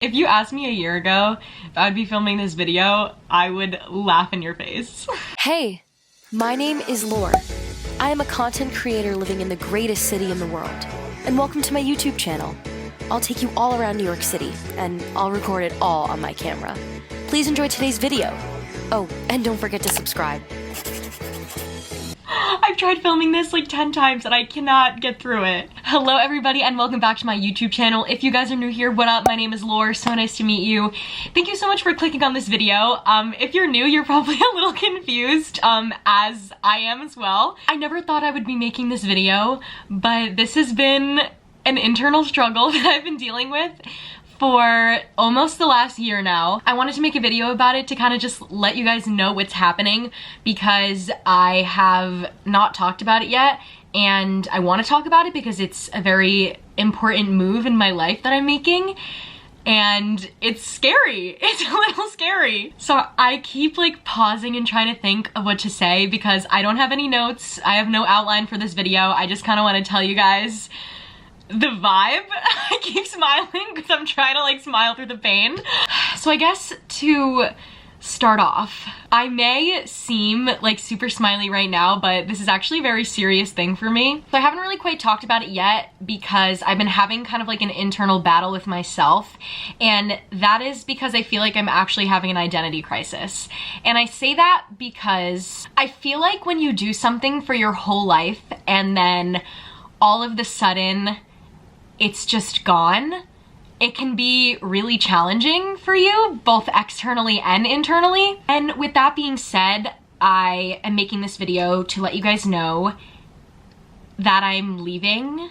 If you asked me a year ago if I'd be filming this video, I would laugh in your face. Hey, my name is Laur. I am a content creator living in the greatest city in the world. And welcome to my YouTube channel. I'll take you all around New York City, and I'll record it all on my camera. Please enjoy today's video. Oh, and don't forget to subscribe. I've tried filming this like 10 times and I cannot get through it. Hello everybody and welcome back to my YouTube channel. If you guys are new here, what up? My name is Laur, so nice to meet you. Thank you so much for clicking on this video. If you're new, you're probably a little confused, as I am as well. I never thought I would be making this video, but this has been an internal struggle that I've been dealing with for almost the last year now. I wanted to make a video about it to kind of just let you guys know what's happening because I have not talked about it yet, and I want to talk about it because it's a very important move in my life that I'm making, and it's scary. It's a little scary. So I keep like pausing and trying to think of what to say because I don't have any notes. I have no outline for this video. I just kind of want to tell you guys the vibe. I keep smiling because I'm trying to like smile through the pain. So I guess to start off, I may seem like super smiley right now, but this is actually a very serious thing for me. So I haven't really quite talked about it yet because I've been having kind of like an internal battle with myself, and that is because I feel like I'm actually having an identity crisis. And I say that because I feel like when you do something for your whole life and then all of the sudden it's just gone, it can be really challenging for you, both externally and internally. And with that being said, I am making this video to let you guys know that I'm leaving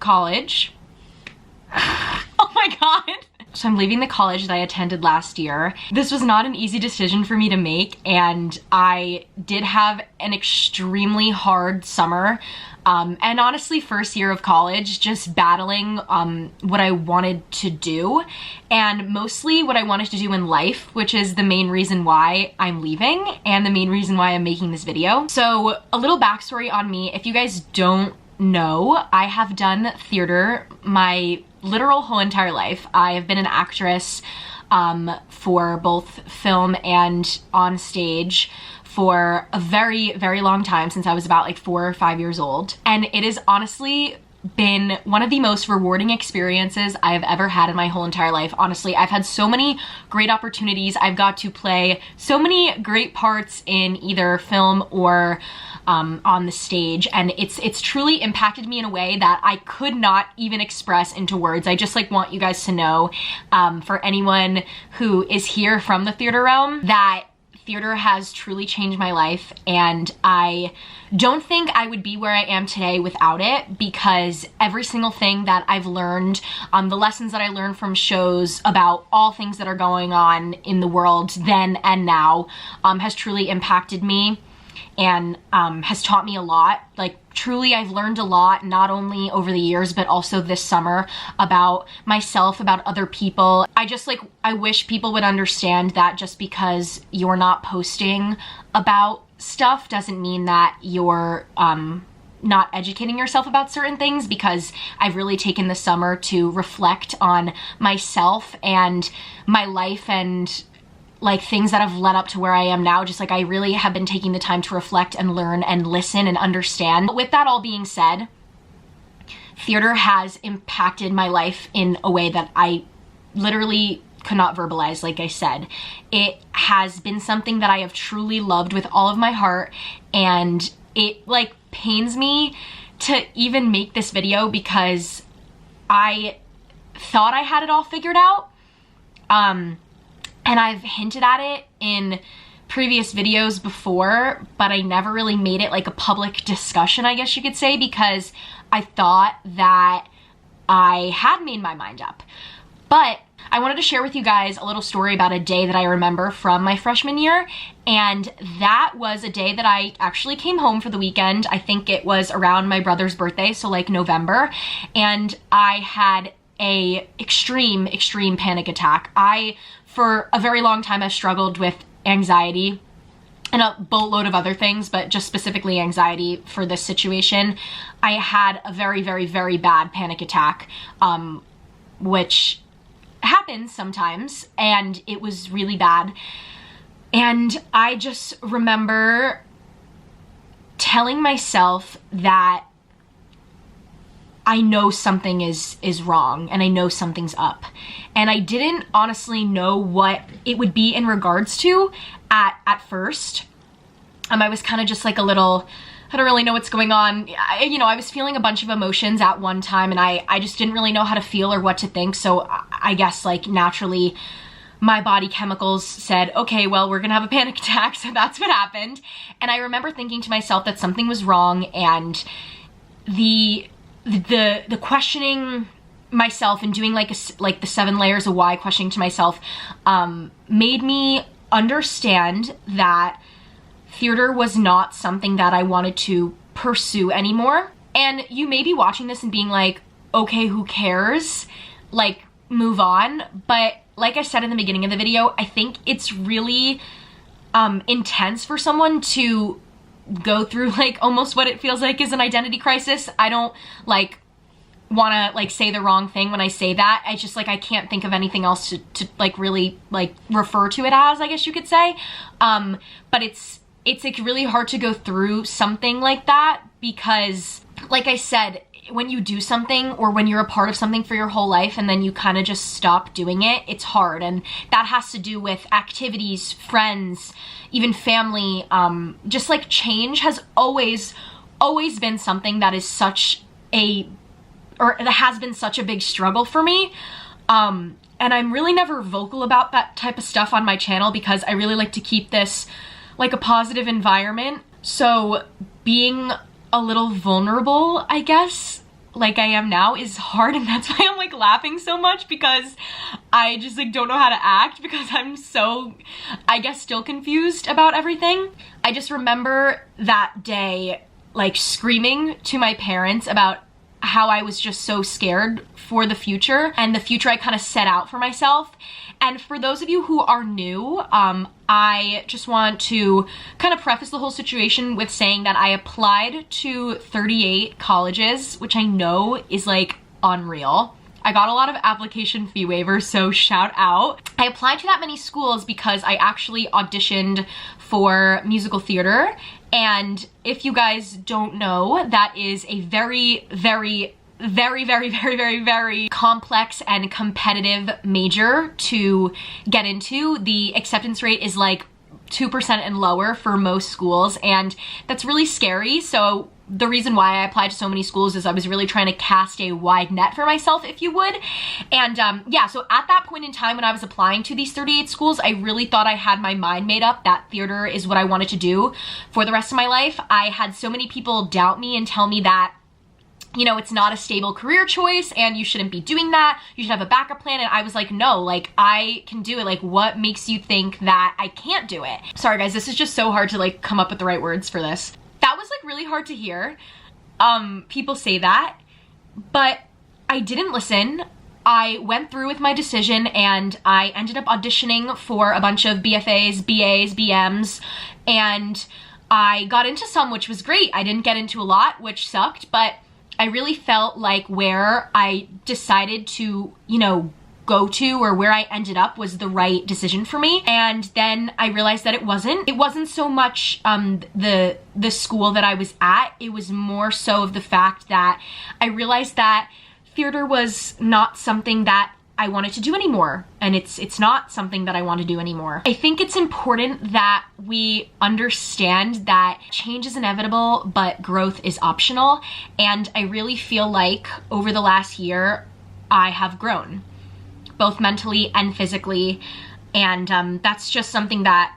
college. Oh my god. So I'm leaving the college that I attended last year. This was not an easy decision for me to make, and I did have an extremely hard summer. And honestly, first year of college, just battling what I wanted to do, and mostly what I wanted to do in life, which is the main reason why I'm leaving and the main reason why I'm making this video. So a little backstory on me. If you guys don't know, I have done theater my literal whole entire life. I have been an actress for both film and on stage for a very, very long time, since I was about like 4 or 5 years old. And it has honestly been one of the most rewarding experiences I have ever had in my whole entire life. Honestly, I've had so many great opportunities. I've got to play so many great parts in either film or on the stage, and it's truly impacted me in a way that I could not even express into words. I just like want you guys to know, for anyone who is here from the theater realm, that theater has truly changed my life, and I don't think I would be where I am today without it, because every single thing that I've learned, the lessons that I learned from shows about all things that are going on in the world then and now, has truly impacted me and has taught me a lot. Like truly, I've learned a lot, not only over the years, but also this summer, about myself, about other people. I wish people would understand that just because you're not posting about stuff doesn't mean that you're not educating yourself about certain things, because I've really taken the summer to reflect on myself and my life and like things that have led up to where I am now. Just like I really have been taking the time to reflect and learn and listen and understand. But with that all being said, theater has impacted my life in a way that I literally could not verbalize. Like I said, it has been something that I have truly loved with all of my heart, and it like pains me to even make this video because I thought I had it all figured out. And I've hinted at it in previous videos before, but I never really made it like a public discussion, I guess you could say, because I thought that I had made my mind up. But I wanted to share with you guys a little story about a day that I remember from my freshman year, and that was a day that I actually came home for the weekend. I think it was around my brother's birthday, so like November, and I had a extreme panic attack. For a very long time, I've struggled with anxiety and a boatload of other things, but just specifically anxiety for this situation. I had a very, very, very bad panic attack, which happens sometimes, and it was really bad. And I just remember telling myself that I know something is wrong, and I know something's up. And I didn't honestly know what it would be in regards to at first. I was kind of just like a little, I don't really know what's going on. I was feeling a bunch of emotions at one time, and I just didn't really know how to feel or what to think. So I guess like naturally my body chemicals said, okay, well, we're gonna have a panic attack. So that's what happened. And I remember thinking to myself that something was wrong, and the questioning myself and doing like the 7 layers of why questioning to myself made me understand that theater was not something that I wanted to pursue anymore. And you may be watching this and being like, okay, who cares? Like, move on. But like I said in the beginning of the video, I think it's really intense for someone to go through like almost what it feels like is an identity crisis. I don't like want to like say the wrong thing when I say that. I just like, I can't think of anything else to like really like refer to it as, I guess you could say. But it's like really hard to go through something like that, because like I said, when you do something or when you're a part of something for your whole life and then you kind of just stop doing it, it's hard. And that has to do with activities, friends, even family. Just like change has always been something that is that has been such a big struggle for me. And I'm really never vocal about that type of stuff on my channel because I really like to keep this like a positive environment. So being a little vulnerable, I guess, like I am now, is hard, and that's why I'm like laughing so much, because I just like don't know how to act, because I'm so, I guess, still confused about everything. I just remember that day like screaming to my parents about how I was just so scared for the future and the future I kind of set out for myself. And for those of you who are new, I just want to kind of preface the whole situation with saying that I applied to 38 colleges, which I know is like unreal. I got a lot of application fee waivers, so shout out. I applied to that many schools because I actually auditioned for musical theater. And if you guys don't know, that is a very, very, very, very, very, very, very complex and competitive major to get into. The acceptance rate is like 2% and lower for most schools, and that's really scary. So the reason why I applied to so many schools is I was really trying to cast a wide net for myself, if you would. And yeah, so at that point in time when I was applying to these 38 schools, I really thought I had my mind made up that theater is what I wanted to do for the rest of my life. I had so many people doubt me and tell me that, you know, it's not a stable career choice and you shouldn't be doing that. You should have a backup plan. And I was like, no, like I can do it. Like, what makes you think that I can't do it? Sorry guys, this is just so hard to like come up with the right words for this. That was like really hard to hear. People say that, but I didn't listen. I went through with my decision and I ended up auditioning for a bunch of BFAs, BAs, BMs, and I got into some, which was great. I didn't get into a lot, which sucked, but I really felt like where I decided to, you know, go to, or where I ended up, was the right decision for me. And then I realized that it wasn't. It wasn't so much the school that I was at. It was more so of the fact that I realized that theater was not something that I wanted to do anymore. And it's not something that I want to do anymore. I think it's important that we understand that change is inevitable, but growth is optional. And I really feel like over the last year, I have grown, both mentally and physically. And that's just something that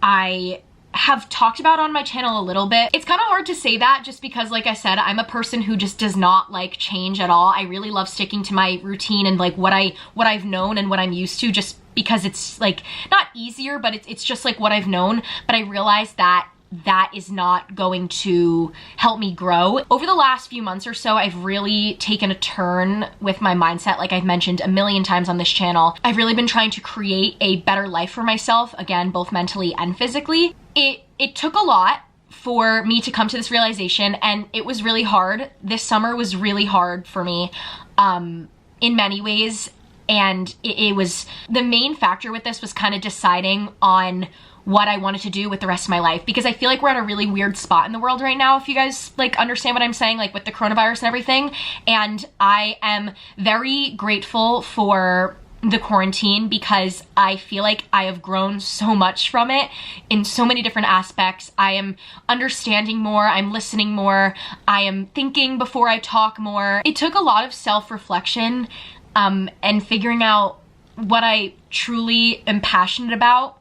I have talked about on my channel a little bit. It's kind of hard to say that just because, like I said, I'm a person who just does not like change at all. I really love sticking to my routine and like what I've known and what I'm used to, just because it's like not easier, but it's just like what I've known. But I realized that that is not going to help me grow. Over the last few months or so, I've really taken a turn with my mindset, like I've mentioned a million times on this channel. I've really been trying to create a better life for myself, again, both mentally and physically. It took a lot for me to come to this realization, and it was really hard. This summer was really hard for me in many ways. And it was, the main factor with this was kind of deciding on what I wanted to do with the rest of my life, because I feel like we're at a really weird spot in the world right now, if you guys like understand what I'm saying, like with the coronavirus and everything. And I am very grateful for the quarantine because I feel like I have grown so much from it in so many different aspects. I am understanding more, I'm listening more, I am thinking before I talk more. It took a lot of self-reflection and figuring out what I truly am passionate about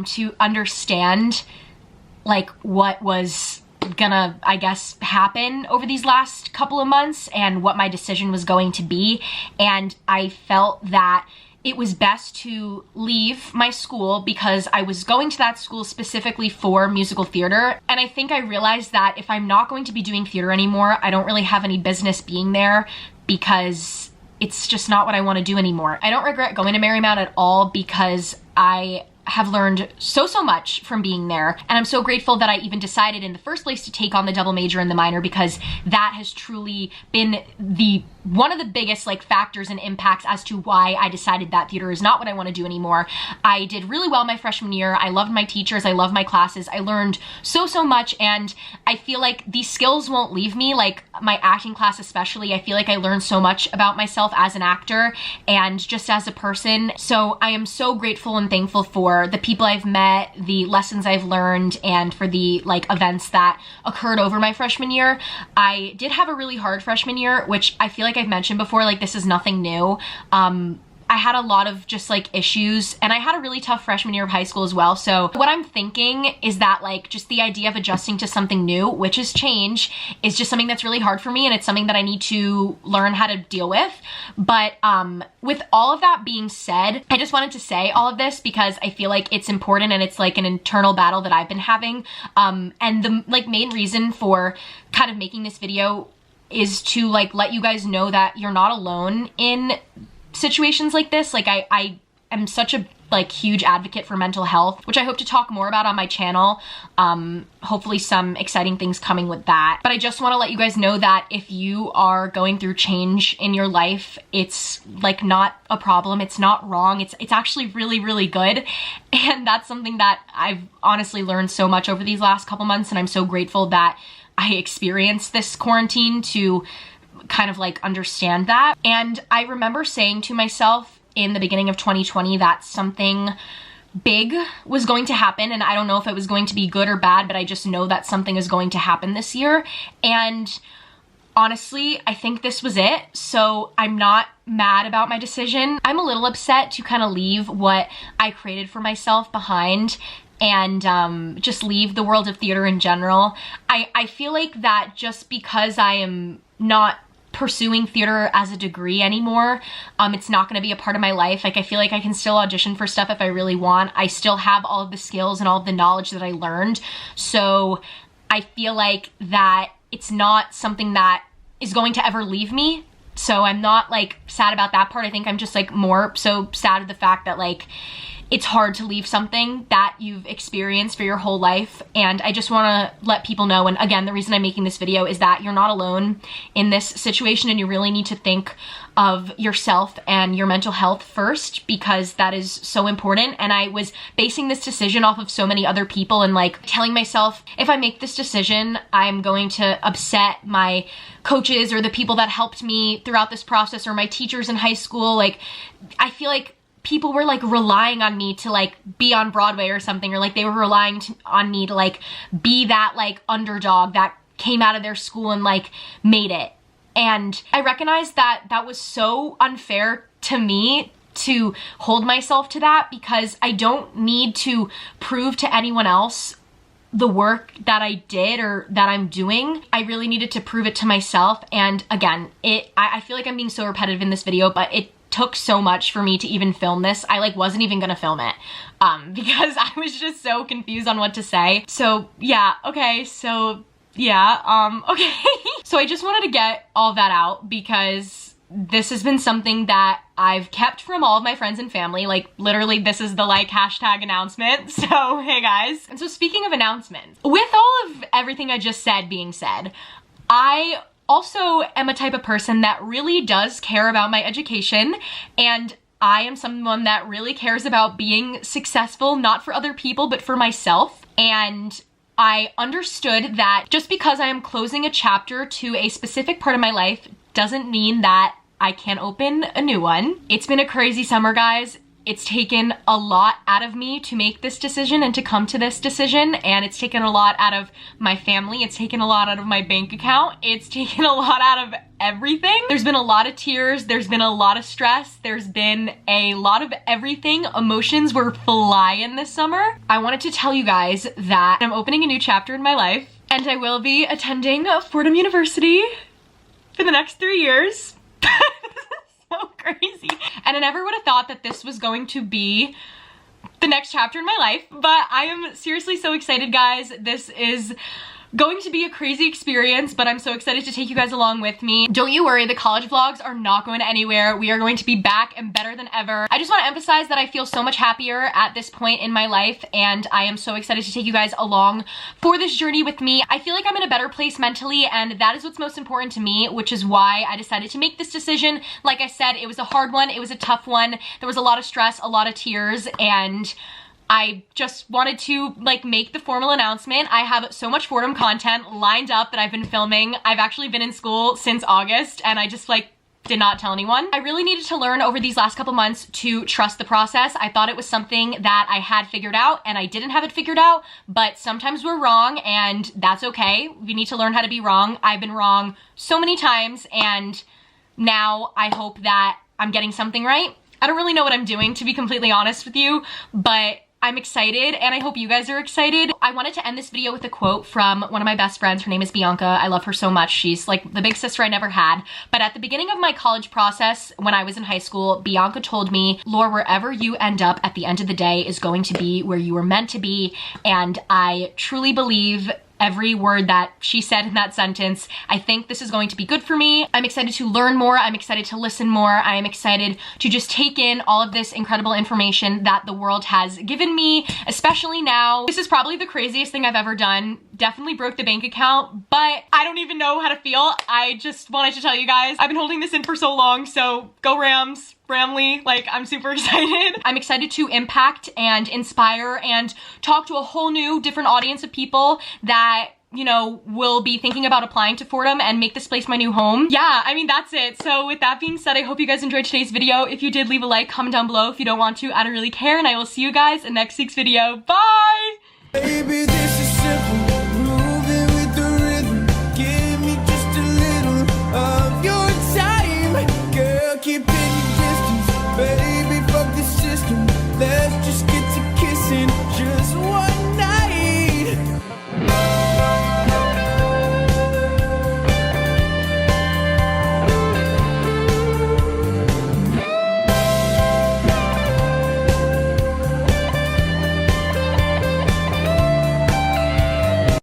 to understand like what was gonna, I guess, happen over these last couple of months and what my decision was going to be. And I felt that it was best to leave my school because I was going to that school specifically for musical theater. And I think I realized that if I'm not going to be doing theater anymore, I don't really have any business being there because it's just not what I want to do anymore. I don't regret going to Marymount at all because I have learned so much from being there, and I'm so grateful that I even decided in the first place to take on the double major and the minor, because that has truly been one of the biggest like factors and impacts as to why I decided that theater is not what I want to do anymore. I did really well my freshman year. I loved my teachers, I loved my classes, I learned so much, and I feel like these skills won't leave me. Like my acting class especially, I feel like I learned so much about myself as an actor and just as a person. So I am so grateful and thankful for the people I've met, the lessons I've learned, and for the like events that occurred over my freshman year. I did have a really hard freshman year, which I feel like I've mentioned before, like this is nothing new. I had a lot of just like issues, and I had a really tough freshman year of high school as well. So what I'm thinking is that like just the idea of adjusting to something new, which is change, is just something that's really hard for me, and it's something that I need to learn how to deal with. But with all of that being said, I just wanted to say all of this because I feel like it's important and it's like an internal battle that I've been having. And the like main reason for kind of making this video is to like let you guys know that you're not alone in situations like this. Like I am such a like huge advocate for mental health, which I hope to talk more about on my channel. Hopefully some exciting things coming with that. But I just want to let you guys know that if you are going through change in your life, it's like not a problem. It's not wrong. It's actually really good. And that's something that I've honestly learned so much over these last couple months. And I'm so grateful that I experienced this quarantine to kind of like understand that. And I remember saying to myself in the beginning of 2020 that something big was going to happen, and I don't know if it was going to be good or bad, but I just know that something is going to happen this year. And honestly, I think this was it. So I'm not mad about my decision. I'm a little upset to kind of leave what I created for myself behind and just leave the world of theater in general. I feel like that just because I am not pursuing theater as a degree anymore, it's not going to be a part of my life. Like I feel like I can still audition for stuff if I really want. I still have all of the skills and all of the knowledge that I learned. So I feel like that it's not something that is going to ever leave me. So I'm not like sad about that part. I think I'm just like more so sad at the fact that like it's hard to leave something that you've experienced for your whole life. And I just want to let people know, and again, the reason I'm making this video is that you're not alone in this situation, and you really need to think of yourself and your mental health first, because that is so important. And I was basing this decision off of so many other people and like telling myself, if I make this decision, I'm going to upset my coaches or the people that helped me throughout this process or my teachers in high school. Like I feel like people were like relying on me to like be on Broadway or something, or like they were relying on me to like be that like underdog that came out of their school and like made it. And I recognized that that was so unfair to me to hold myself to that, because I don't need to prove to anyone else the work that I did or that I'm doing. I really needed to prove it to myself. And again, I feel like I'm being so repetitive in this video, but it took so much for me to even film this. I like wasn't even gonna film it because I was just so confused on what to say. So yeah, okay, so yeah, okay. So I just wanted to get all that out because this has been something that I've kept from all of my friends and family. Like literally this is the like hashtag announcement. So hey guys. And so speaking of announcements, with all of everything I just said being said, I also am a type of person that really does care about my education, and I am someone that really cares about being successful, not for other people, but for myself. And I understood that just because I am closing a chapter to a specific part of my life doesn't mean that I can't open a new one. It's been a crazy summer, guys. It's taken a lot out of me to make this decision and to come to this decision, and it's taken a lot out of my family. It's taken a lot out of my bank account. It's taken a lot out of everything. There's been a lot of tears. There's been a lot of stress. There's been a lot of everything. Emotions were flying this summer. I wanted to tell you guys that I'm opening a new chapter in my life, and I will be attending Fordham University for the next 3 years. So crazy. And I never would have thought that this was going to be the next chapter in my life, but I am seriously so excited, guys. This is going to be a crazy experience, but I'm so excited to take you guys along with me. Don't you worry, the college vlogs are not going anywhere. We are going to be back and better than ever. I just want to emphasize that I feel so much happier at this point in my life, and I am so excited to take you guys along for this journey with me. I feel like I'm in a better place mentally, and that is what's most important to me, which is why I decided to make this decision. Like I said, it was a hard one. It was a tough one. There was a lot of stress, a lot of tears, and I just wanted to make the formal announcement. I have so much Fordham content lined up that I've been filming. I've actually been in school since August, and I just did not tell anyone. I really needed to learn over these last couple months to trust the process. I thought it was something that I had figured out, and I didn't have it figured out, but sometimes we're wrong, and that's okay. We need to learn how to be wrong. I've been wrong so many times, and now I hope that I'm getting something right. I don't really know what I'm doing, to be completely honest with you, but I'm excited, and I hope you guys are excited. I wanted to end this video with a quote from one of my best friends. Her name is Bianca. I love her so much. She's like the big sister I never had. But at the beginning of my college process, when I was in high school, Bianca told me, Laura, wherever you end up at the end of the day is going to be where you were meant to be. And I truly believe every word that she said in that sentence. I think this is going to be good for me. I'm excited to learn more. I'm excited to listen more. I am excited to just take in all of this incredible information that the world has given me, especially now. This is probably the craziest thing I've ever done. Definitely broke the bank account, but I don't even know how to feel. I just wanted to tell you guys, I've been holding this in for so long, so go Rams. Bramley, I'm super excited. I'm excited to impact and inspire and talk to a whole new different audience of people that, you know, will be thinking about applying to Fordham and make this place my new home. Yeah, I mean, that's it. So with that being said, I hope you guys enjoyed today's video. If you did, leave a like, comment down below. If you don't want to, I don't really care, and I will see you guys in next week's video. Bye! Baby, this is